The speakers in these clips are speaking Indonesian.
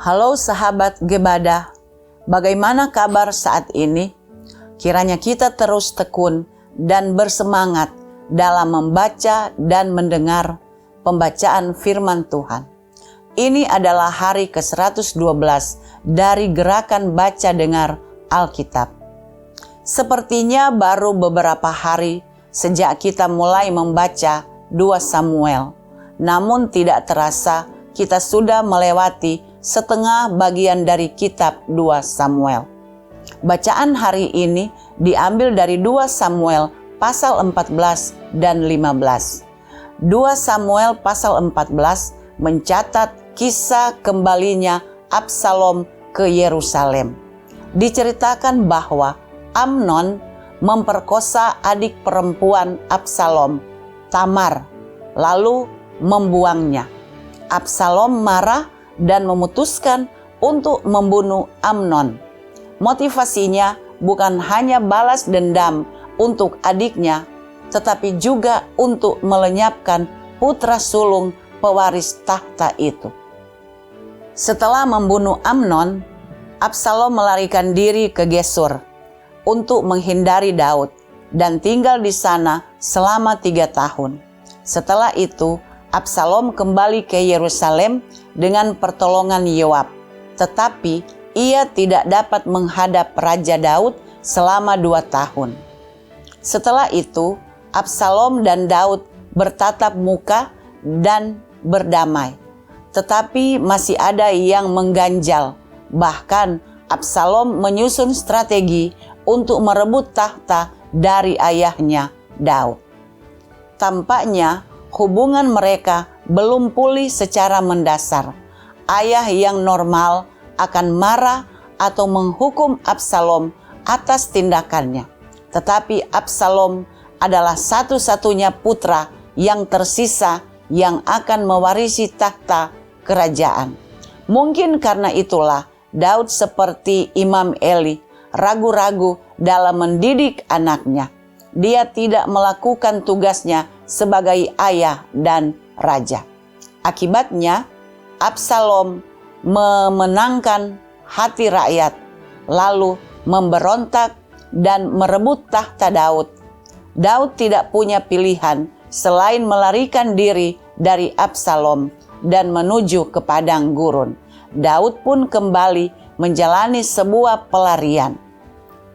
Halo sahabat Gebadah, bagaimana kabar saat ini? Kiranya kita terus tekun dan bersemangat dalam membaca dan mendengar pembacaan firman Tuhan. Ini adalah hari ke-112 dari gerakan baca dengar Alkitab. Sepertinya baru beberapa hari sejak kita mulai membaca 2 Samuel, namun tidak terasa kita sudah melewati setengah bagian dari kitab 2 Samuel. Bacaan hari ini diambil dari 2 Samuel pasal 14 dan 15. 2 Samuel pasal 14 mencatat kisah kembalinya Absalom ke Yerusalem. Diceritakan bahwa Amnon memperkosa adik perempuan Absalom, Tamar, lalu membuangnya. Absalom marah dan memutuskan untuk membunuh Amnon. Motivasinya bukan hanya balas dendam untuk adiknya, tetapi juga untuk melenyapkan putra sulung pewaris tahta itu. Setelah membunuh Amnon, Absalom melarikan diri ke Gesur untuk menghindari Daud dan tinggal di sana selama 3 tahun. Setelah itu, Absalom kembali ke Yerusalem dengan pertolongan Yoab, tetapi ia tidak dapat menghadap Raja Daud selama 2 tahun. Setelah itu, Absalom dan Daud bertatap muka dan berdamai, tetapi masih ada yang mengganjal. Bahkan Absalom menyusun strategi untuk merebut tahta dari ayahnya Daud. Tampaknya hubungan mereka belum pulih secara mendasar. Ayah yang normal akan marah atau menghukum Absalom atas tindakannya. Tetapi Absalom adalah satu-satunya putra yang tersisa yang akan mewarisi tahta kerajaan. Mungkin karena itulah Daud seperti Imam Eli, ragu-ragu dalam mendidik anaknya. Dia tidak melakukan tugasnya sebagai ayah dan raja. Akibatnya, Absalom memenangkan hati rakyat, lalu memberontak dan merebut tahta Daud. Daud tidak punya pilihan selain melarikan diri dari Absalom dan menuju ke padang gurun. Daud pun kembali menjalani sebuah pelarian.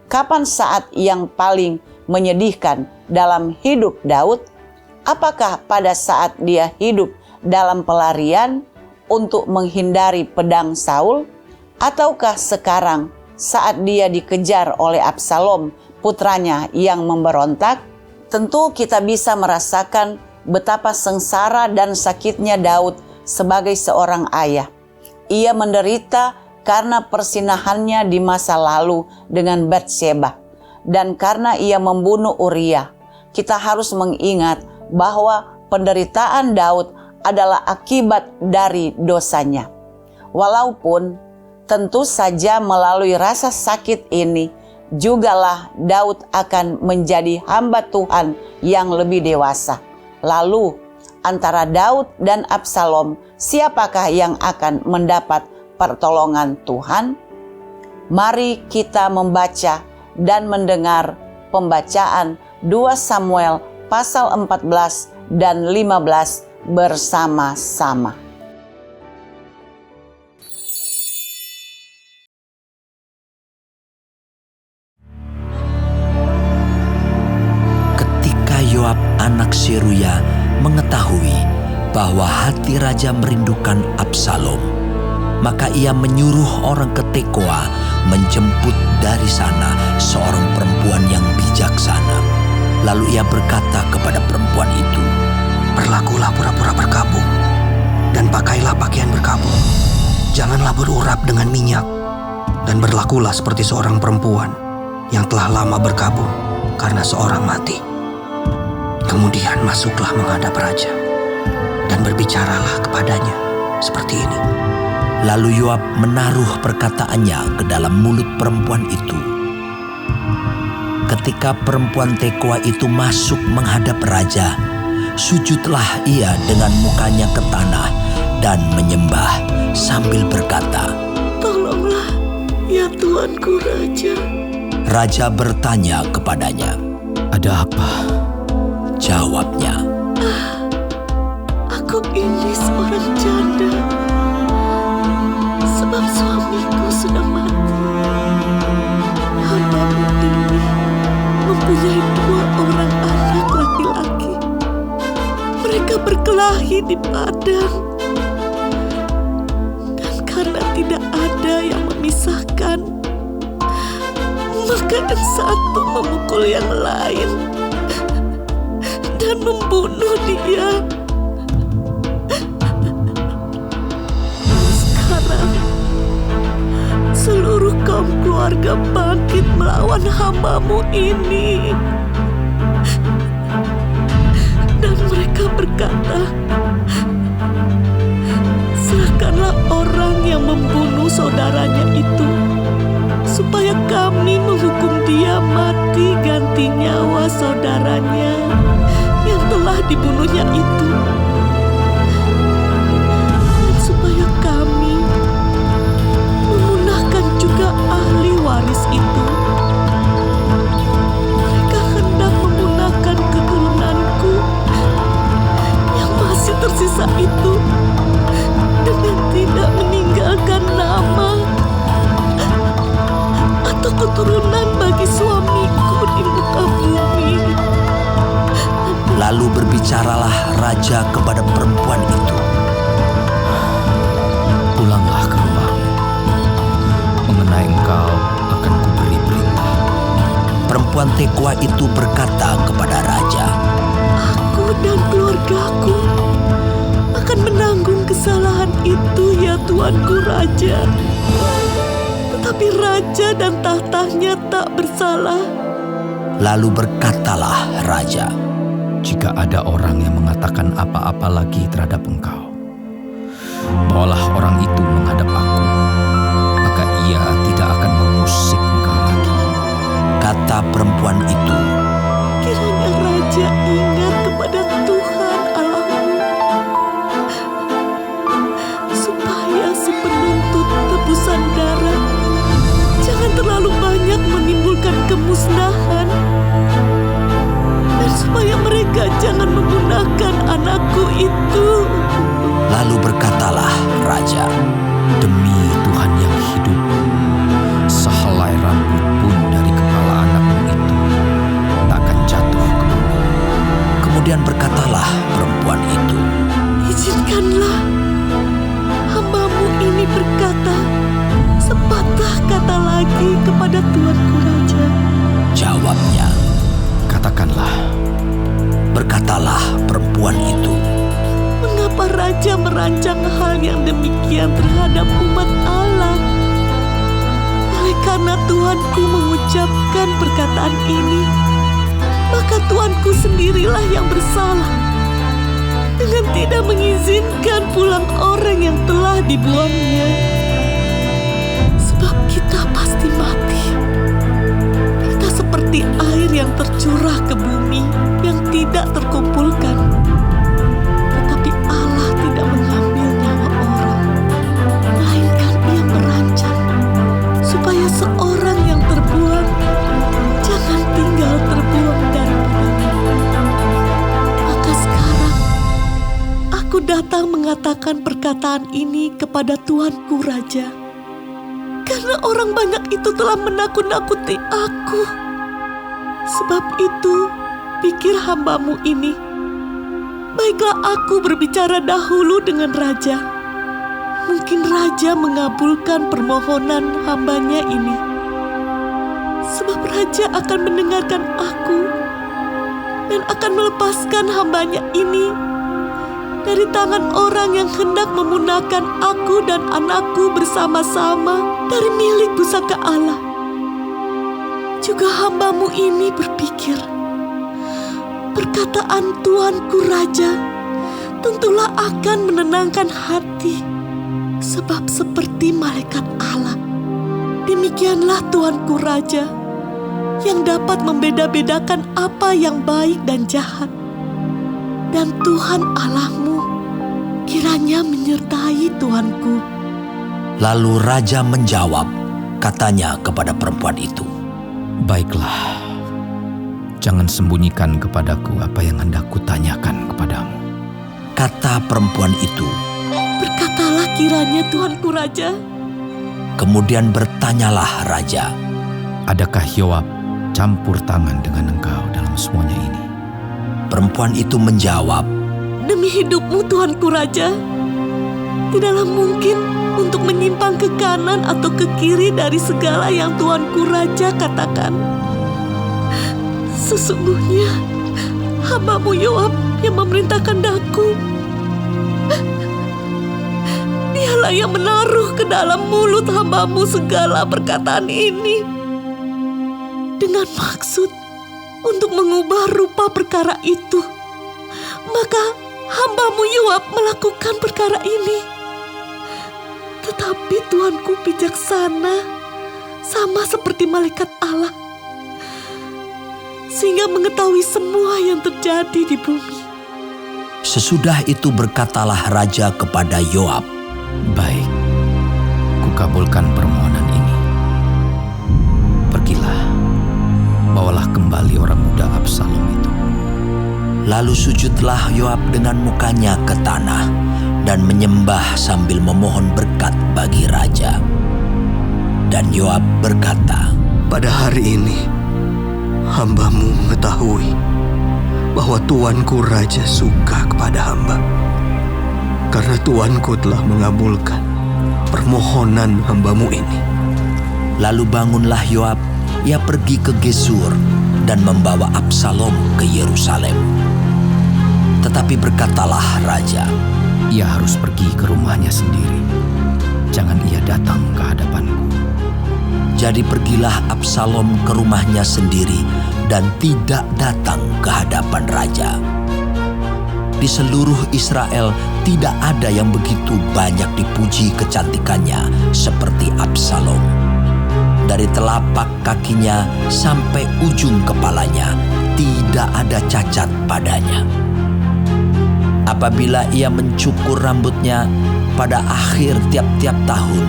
Kapan saat yang paling menyedihkan dalam hidup Daud? Apakah pada saat dia hidup dalam pelarian untuk menghindari pedang Saul? Ataukah sekarang saat dia dikejar oleh Absalom, putranya yang memberontak? Tentu kita bisa merasakan betapa sengsara dan sakitnya Daud sebagai seorang ayah. Ia menderita karena persinahannya di masa lalu dengan Batsheba, dan karena ia membunuh Uria. Kita harus mengingat bahwa penderitaan Daud adalah akibat dari dosanya. Walaupun tentu saja melalui rasa sakit ini jugalah Daud akan menjadi hamba Tuhan yang lebih dewasa. Lalu antara Daud dan Absalom, siapakah yang akan mendapat pertolongan Tuhan? Mari kita membaca dan mendengar pembacaan 2 Samuel pasal 14 dan 15 bersama-sama. Ketika Yoab anak Seruya mengetahui bahwa hati raja merindukan Absalom, maka ia menyuruh orang ke Tekoa menjemput dari sana seorang perempuan yang bijaksana. Lalu ia berkata kepada perempuan itu, "Berlakulah pura-pura berkabung, dan pakailah pakaian berkabung. Janganlah berurap dengan minyak, dan berlakulah seperti seorang perempuan yang telah lama berkabung karena seorang mati. Kemudian masuklah menghadap raja, dan berbicaralah kepadanya seperti ini." Lalu Yoab menaruh perkataannya ke dalam mulut perempuan itu. Ketika perempuan Tekoa itu masuk menghadap raja, sujudlah ia dengan mukanya ke tanah dan menyembah sambil berkata, "Tolonglah, ya Tuanku Raja." Raja bertanya kepadanya. Ada apa? Jawabnya, "Aku ini seorang janda, sebab suamiku sudah mati. Hambamu ini mempunyai 2 orang anak laki-laki. Mereka berkelahi di padang. Dan karena tidak ada yang memisahkan, maka yang satu memukul yang lain dan membunuh dia. Sekarang seluruh kaum keluarga bangkit melawan hambamu ini. Dan mereka berkata, 'Serahkanlah orang yang membunuh saudaranya itu, supaya kami menghukum dia mati ganti nyawa saudaranya yang telah dibunuhnya itu, dan supaya kami memunahkan juga ahli waris itu. Mereka hendak memunahkan keturunanku yang masih tersisa itu, dengan tidak meninggalkan nama atau keturunan bagi suamiku di muka bumi.' Lalu berbicaralah raja kepada perempuan itu. Pulanglah ke rumahmu. Mengenai engkau akan kuberi perintah. Perempuan Tekoa itu berkata kepada raja, Aku dan keluargaku akan menanggung kesalahan itu, ya Tuanku Raja. Tetapi raja dan tahtanya tak bersalah." Lalu berkatalah raja, Jika ada orang yang mengatakan apa-apa lagi terhadap engkau, bawalah orang itu menghadap aku, maka ia tidak akan mengusik engkau lagi. kata perempuan itu. Kiranya raja ingat kepada Tuhan Allahmu, supaya si penuntut tebusan darah jangan terlalu banyak menimbulkan kemusnahan, dan supaya mereka jangan menggunakan anakku itu. Lalu berkatalah raja, Demi Tuhan yang hidup, sehelai rambut pun dari kepala anakmu itu takkan jatuh ke bumi. kemudian berkatalah perempuan itu, Izinkanlah hambamu ini berkata sepatah kata lagi kepada Tuanku Raja. jawabnya. Katakanlah, Berkatalah perempuan itu, Mengapa Raja merancang hal yang demikian terhadap umat Allah? Oleh karena Tuanku mengucapkan perkataan ini, maka Tuanku sendirilah yang bersalah dengan tidak mengizinkan pulang orang yang telah dibuangnya. Sebab kita pasti mati. Kita seperti air yang tercurah ke bumi yang tidak terkumpulkan. Tetapi Allah tidak mengambil nyawa orang, melainkan Ia merancang supaya seorang yang terbuang jangan tinggal terbuang daripadanya. Maka sekarang aku datang mengatakan perkataan ini kepada Tuanku Raja, karena orang banyak itu telah menakut-nakuti aku. Sebab itu, pikir hambamu ini, baiklah aku berbicara dahulu dengan Raja. Mungkin Raja mengabulkan permohonan hambanya ini. Sebab Raja akan mendengarkan aku dan akan melepaskan hambanya ini dari tangan orang yang hendak memunahkan aku dan anakku bersama-sama dari milik pusaka Allah. Juga hambamu ini berpikir, perkataan Tuanku Raja tentulah akan menenangkan hati, sebab seperti malaikat Allah, demikianlah Tuanku Raja yang dapat membeda-bedakan apa yang baik dan jahat. Dan Tuhan Allahmu kiranya menyertai tuanku. Lalu raja menjawab, katanya kepada perempuan itu, Baiklah, jangan sembunyikan kepadaku apa yang hendak kutanyakan kepadamu. kata perempuan itu. Berkatalah kiranya tuanku raja. Kemudian bertanyalah raja, Adakah Yoab campur tangan dengan engkau dalam semuanya ini? perempuan itu menjawab, Demi hidupmu tuanku raja, tidaklah mungkin untuk menyimpang ke kanan atau ke kiri dari segala yang tuanku raja katakan. Sesungguhnya hamba-Mu Yoab yang memerintahkan daku. Dialah yang menaruh ke dalam mulut hamba-Mu segala perkataan ini dengan maksud untuk mengubah rupa perkara itu. Maka hamba-Mu Yoab melakukan perkara ini. Tetapi tuanku bijaksana, sama seperti malaikat Allah, sehingga mengetahui semua yang terjadi di bumi. Sesudah itu berkatalah raja kepada Yoab, Baik, kukabulkan permohonan ini. Pergilah, bawalah kembali orang muda Absalom itu. Lalu sujudlah Yoab dengan mukanya ke tanah dan menyembah sambil memohon berkat bagi raja. Dan Yoab berkata, Pada hari ini, hamba-Mu mengetahui bahwa tuanku raja suka kepada hamba. Karena tuanku telah mengabulkan permohonan hamba-Mu ini. Lalu bangunlah Yoab, ia pergi ke Gesur dan membawa Absalom ke Yerusalem. Tetapi berkatalah raja, Ia harus pergi ke rumahnya sendiri. Jangan ia datang ke hadapanku. jadi pergilah Absalom ke rumahnya sendiri dan tidak datang ke hadapan raja. Di seluruh Israel tidak ada yang begitu banyak dipuji kecantikannya seperti Absalom. Dari telapak kakinya sampai ujung kepalanya tidak ada cacat padanya. Apabila ia mencukur rambutnya pada akhir tiap-tiap tahun,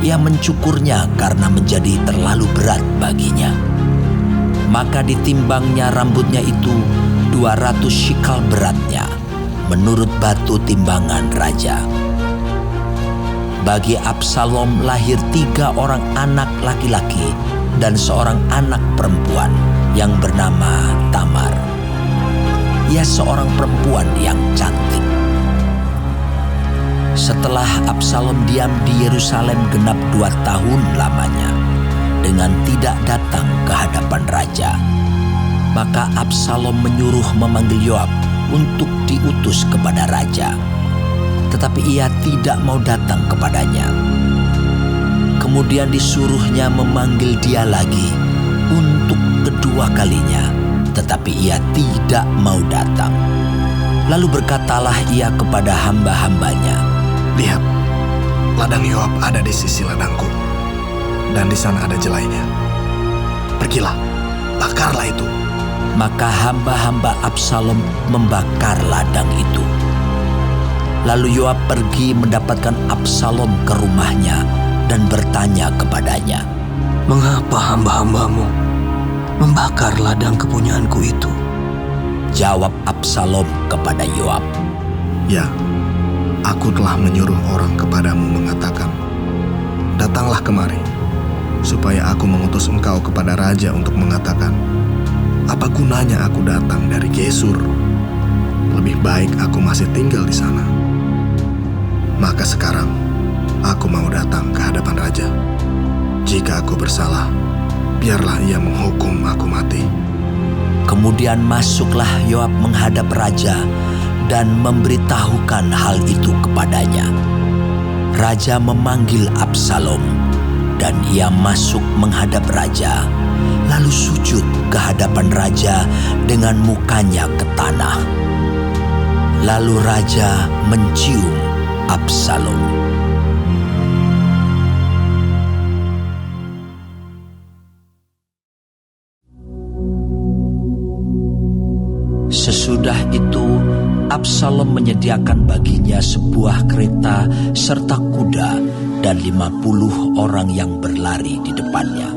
ia mencukurnya karena menjadi terlalu berat baginya. Maka ditimbangnya rambutnya itu 200 shikal beratnya, menurut batu timbangan raja. Bagi Absalom lahir 3 orang anak laki-laki dan seorang anak perempuan yang bernama Tamar. Ia seorang perempuan yang cantik. Setelah Absalom diam di Yerusalem genap 2 tahun lamanya, dengan tidak datang ke hadapan raja, maka Absalom menyuruh memanggil Yoab untuk diutus kepada raja. Tetapi ia tidak mau datang kepadanya. Kemudian disuruhnya memanggil dia lagi untuk kedua kalinya, tetapi ia tidak mau datang. Lalu berkatalah ia kepada hamba-hambanya, Lihat, ladang Yoab ada di sisi ladangku, dan di sana ada jelainya. Pergilah, bakarlah itu. Maka hamba-hamba Absalom membakar ladang itu. Lalu Yoab pergi mendapatkan Absalom ke rumahnya dan bertanya kepadanya, Mengapa hamba-hamba-Mu membakar ladang kepunyaanku itu? Jawab Absalom kepada Yoab, Ya, aku telah menyuruh orang kepadamu mengatakan, Datanglah kemari, supaya aku mengutus engkau kepada raja untuk mengatakan, Apa gunanya aku datang dari Gesur? Lebih baik aku masih tinggal di sana. Maka sekarang aku mau datang ke hadapan raja. Jika aku bersalah, biarlah ia menghukum aku mati. Kemudian masuklah Yoab menghadap raja dan memberitahukan hal itu kepadanya. Raja memanggil Absalom dan ia masuk menghadap raja, lalu sujud ke hadapan raja dengan mukanya ke tanah. Lalu raja mencium Absalom. Sesudah itu Absalom menyediakan baginya sebuah kereta serta kuda dan 50 orang yang berlari di depannya.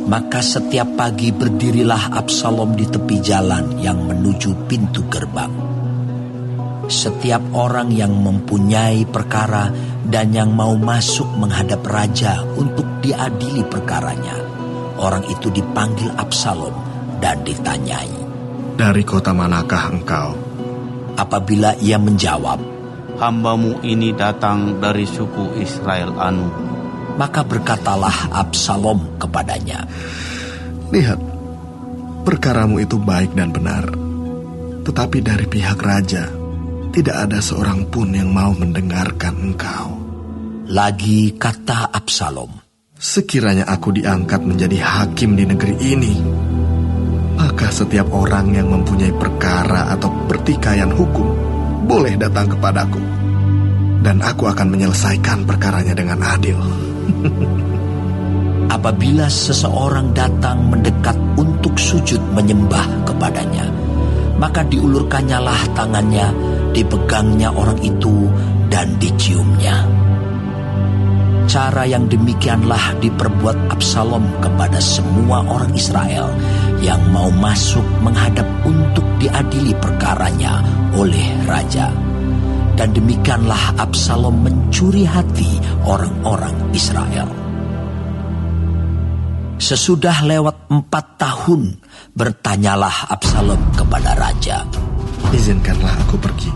Maka setiap pagi berdirilah Absalom di tepi jalan yang menuju pintu gerbang. Setiap orang yang mempunyai perkara dan yang mau masuk menghadap raja untuk diadili perkaranya, orang itu dipanggil Absalom dan ditanyai, "Dari kota manakah engkau?" Apabila ia menjawab, "Hambamu ini datang dari suku Israel anu." maka berkatalah Absalom kepadanya, "Lihat, perkaramu itu baik dan benar. Tetapi dari pihak raja, tidak ada seorang pun yang mau mendengarkan engkau." Lagi kata Absalom, "Sekiranya aku diangkat menjadi hakim di negeri ini, maka setiap orang yang mempunyai perkara atau pertikaian hukum boleh datang kepadaku, dan aku akan menyelesaikan perkaranya dengan adil." Apabila seseorang datang mendekat untuk sujud menyembah kepadanya, maka diulurkannyalah tangannya, dipegangnya orang itu, dan diciumnya. Cara yang demikianlah diperbuat Absalom kepada semua orang Israel yang mau masuk menghadap untuk diadili perkaranya oleh raja. Dan demikianlah Absalom mencuri hati orang-orang Israel. Sesudah lewat 4 tahun, bertanyalah Absalom kepada raja, "Izinkanlah aku pergi,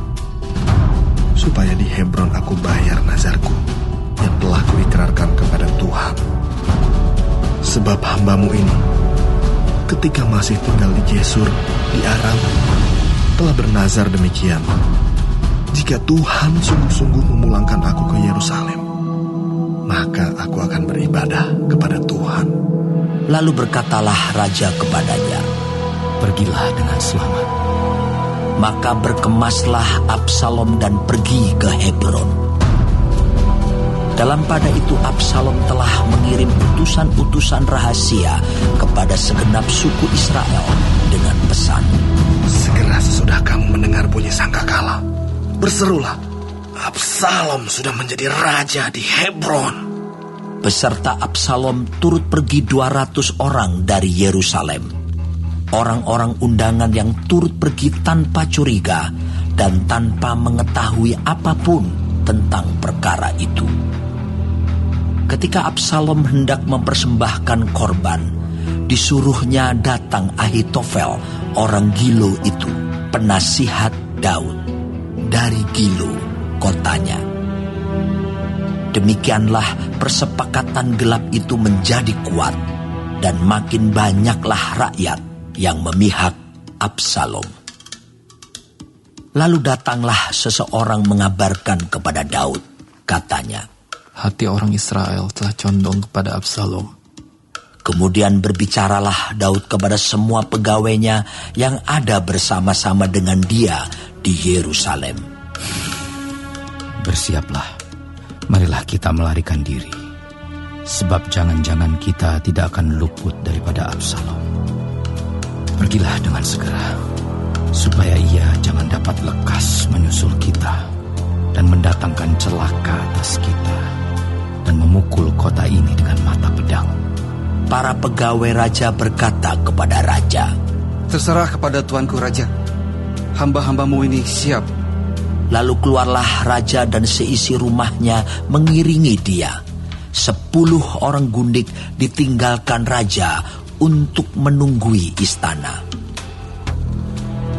supaya di Hebron aku bayar nazarku yang telah kuikrarkan kepada Tuhan. Sebab hambamu ini, ketika masih tinggal di Gesur, di Aram, telah bernazar demikian, jika Tuhan sungguh-sungguh memulangkan aku ke Yerusalem, maka aku akan beribadah kepada Tuhan." Lalu berkatalah raja kepadanya, Pergilah dengan selamat. maka berkemaslah Absalom dan pergi ke Hebron. Dalam pada itu Absalom telah mengirim utusan-utusan rahasia kepada segenap suku Israel dengan pesan, "Segera sesudah kamu mendengar bunyi sangkakala, berserulah, Absalom sudah menjadi raja di Hebron." Beserta Absalom turut pergi 200 orang dari Yerusalem. Orang-orang undangan yang turut pergi tanpa curiga dan tanpa mengetahui apapun tentang perkara itu. Ketika Absalom hendak mempersembahkan korban, disuruhnya datang Ahitofel, orang Gilo itu, penasihat Daud, dari Gilo, kotanya. Demikianlah persepakatan gelap itu menjadi kuat, dan makin banyaklah rakyat yang memihak Absalom. Lalu datanglah seseorang mengabarkan kepada Daud, katanya, Hati orang Israel telah condong kepada Absalom. Kemudian berbicaralah Daud kepada semua pegawainya yang ada bersama-sama dengan dia di Yerusalem. Bersiaplah, marilah kita melarikan diri, sebab jangan-jangan kita tidak akan luput daripada Absalom. Pergilah dengan segera, supaya ia jangan dapat lekas menyusul kita dan mendatangkan celaka atas kita, dan memukul kota ini dengan mata pedang. Para pegawai raja berkata kepada raja, Terserah kepada tuanku raja, hamba-hambamu ini siap. Lalu keluarlah raja dan seisi rumahnya mengiringi dia. 10 orang gundik ditinggalkan raja untuk menunggui istana.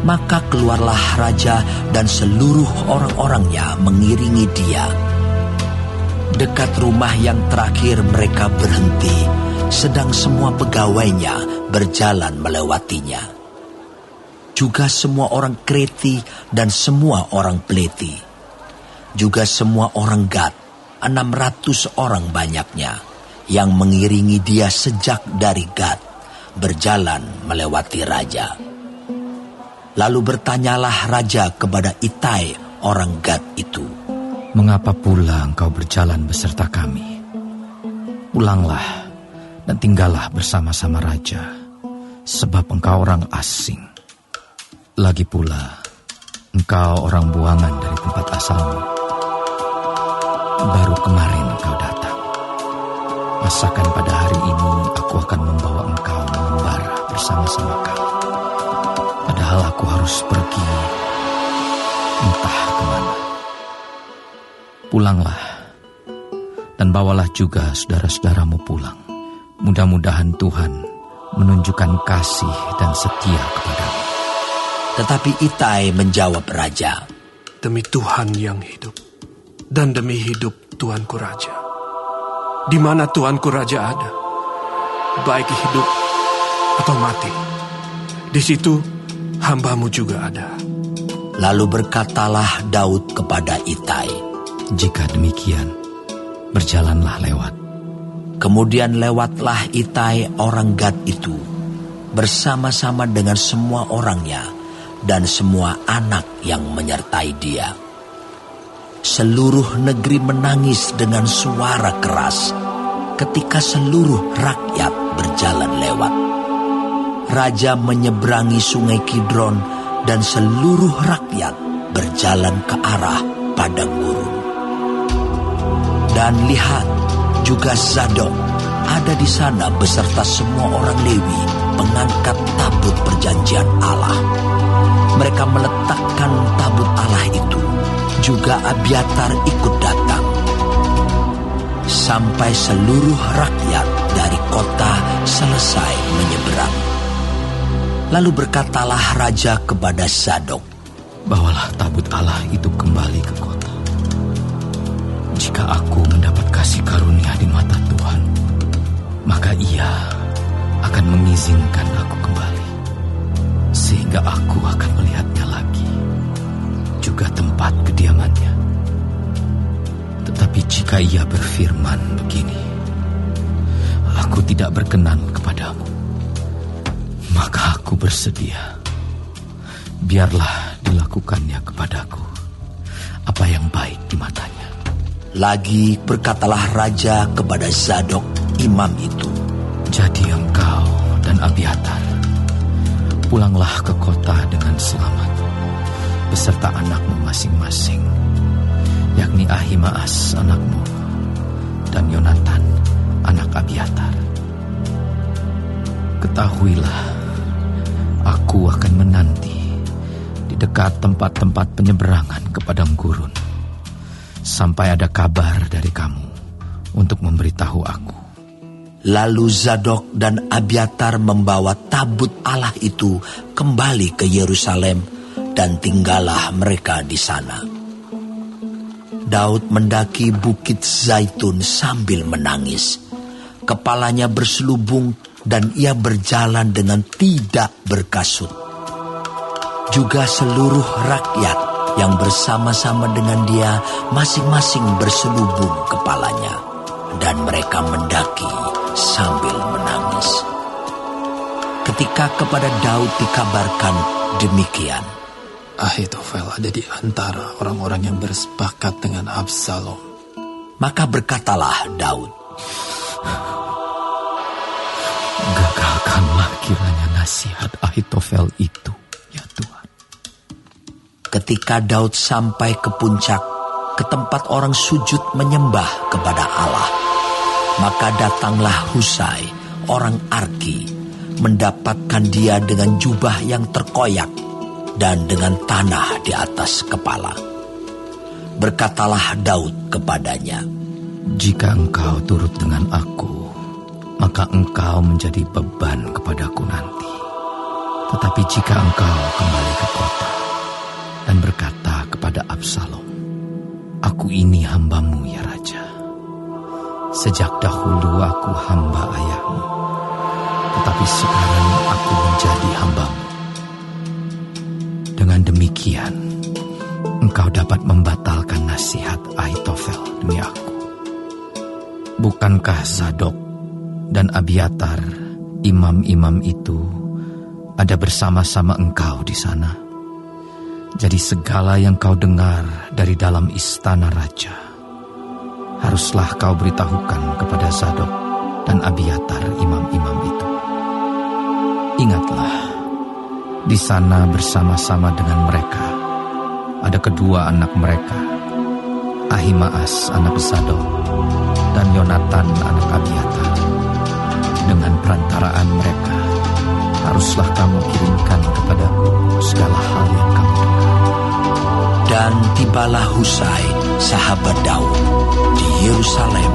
Maka keluarlah raja dan seluruh orang-orangnya mengiringi dia. Dekat rumah yang terakhir mereka berhenti, sedang semua pegawainya berjalan melewatinya. Juga semua orang Kreti dan semua orang Pleti. Juga semua orang Gad, 600 orang banyaknya, yang mengiringi dia sejak dari Gad, berjalan melewati raja. Lalu bertanyalah raja kepada Itai, orang Gad itu, Mengapa pula engkau berjalan beserta kami? Pulanglah dan tinggallah bersama-sama raja, sebab engkau orang asing. Lagi pula, Engkau orang buangan dari tempat asalmu. Baru kemarin engkau datang. Masakan pada hari ini aku akan membawa engkau mengembara bersama-sama kami. Padahal aku harus pergi entah kemana. Pulanglah dan bawalah juga saudara-saudaramu pulang. Mudah-mudahan Tuhan menunjukkan kasih dan setia kepadamu. Tetapi Itai menjawab raja, Demi Tuhan yang hidup, dan demi hidup Tuanku Raja, di mana Tuanku Raja ada, baik hidup atau mati, di situ hambamu juga ada. Lalu berkatalah Daud kepada Itai, Jika demikian, berjalanlah lewat. Kemudian lewatlah Itai orang Gad itu, bersama-sama dengan semua orangnya, dan semua anak yang menyertai dia. Seluruh negeri menangis dengan suara keras ketika seluruh rakyat berjalan lewat. Raja menyeberangi sungai Kidron dan seluruh rakyat berjalan ke arah padang gurun. Dan lihat, juga Zadok ada di sana beserta semua orang Lewi, pengangkat tabut perjanjian Allah. Mereka meletakkan tabut Allah itu. Juga Abiatar ikut datang. Sampai seluruh rakyat dari kota selesai menyeberang. Lalu berkatalah raja kepada Zadok, Bawalah tabut Allah itu kembali ke kota. Jika aku mendapat kasih karunia di mata Tuhan, maka Ia akan mengizinkan aku kembali, sehingga aku akan melihatnya lagi, juga tempat kediamannya. Tetapi jika Ia berfirman begini, aku tidak berkenan kepadamu, maka aku bersedia. Biarlah dilakukannya kepadaku apa yang baik di matanya. Lagi berkatalah raja kepada Zadok imam itu, Jadi engkau dan Abiatar, pulanglah ke kota dengan selamat, beserta anakmu masing-masing, yakni Ahimaas anakmu, dan Yonatan anak Abiatar. Ketahuilah, aku akan menanti di dekat tempat-tempat penyeberangan ke padang gurun, sampai ada kabar dari kamu untuk memberitahu aku. Lalu Zadok dan Abiatar membawa tabut Allah itu kembali ke Yerusalem, dan tinggallah mereka di sana. Daud mendaki bukit Zaitun sambil menangis. Kepalanya berselubung dan ia berjalan dengan tidak berkasut. Juga seluruh rakyat yang bersama-sama dengan dia masing-masing berselubung kepalanya, dan mereka mendaki sambil menangis. Ketika kepada Daud dikabarkan demikian, Ahitofel ada di antara orang-orang yang bersepakat dengan Absalom. maka berkatalah Daud, Gagalkanlah kiranya nasihat Ahitofel itu, ya Tuhan. ketika Daud sampai ke puncak, ke tempat orang sujud menyembah kepada Allah, maka datanglah Husai, orang Arki, mendapatkan dia dengan jubah yang terkoyak dan dengan tanah di atas kepala. Berkatalah Daud kepadanya, Jika engkau turut dengan aku, maka engkau menjadi beban kepadaku nanti. Tetapi jika engkau kembali ke kota dan berkata kepada Absalom, Aku ini hambamu ya Raja. Sejak dahulu aku hamba ayahmu, tetapi sekarang aku menjadi hambamu. Dengan demikian, engkau dapat membatalkan nasihat Ahitofel demi aku. Bukankah Zadok dan Abiatar, imam-imam itu, ada bersama-sama engkau di sana? Jadi segala yang kau dengar dari dalam istana raja, haruslah kau beritahukan kepada Zadok dan Abiatar, imam-imam itu. Ingatlah, di sana bersama-sama dengan mereka ada kedua anak mereka, Ahimaas anak Zadok dan Yonatan anak Abiatar. Dengan perantaraan mereka, haruslah kamu kirimkan kepadaku segala hal yang kamu dengar. Dan tibalah Husai, sahabat Daud, di Yerusalem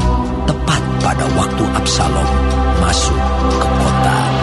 tepat pada waktu Absalom masuk ke kota.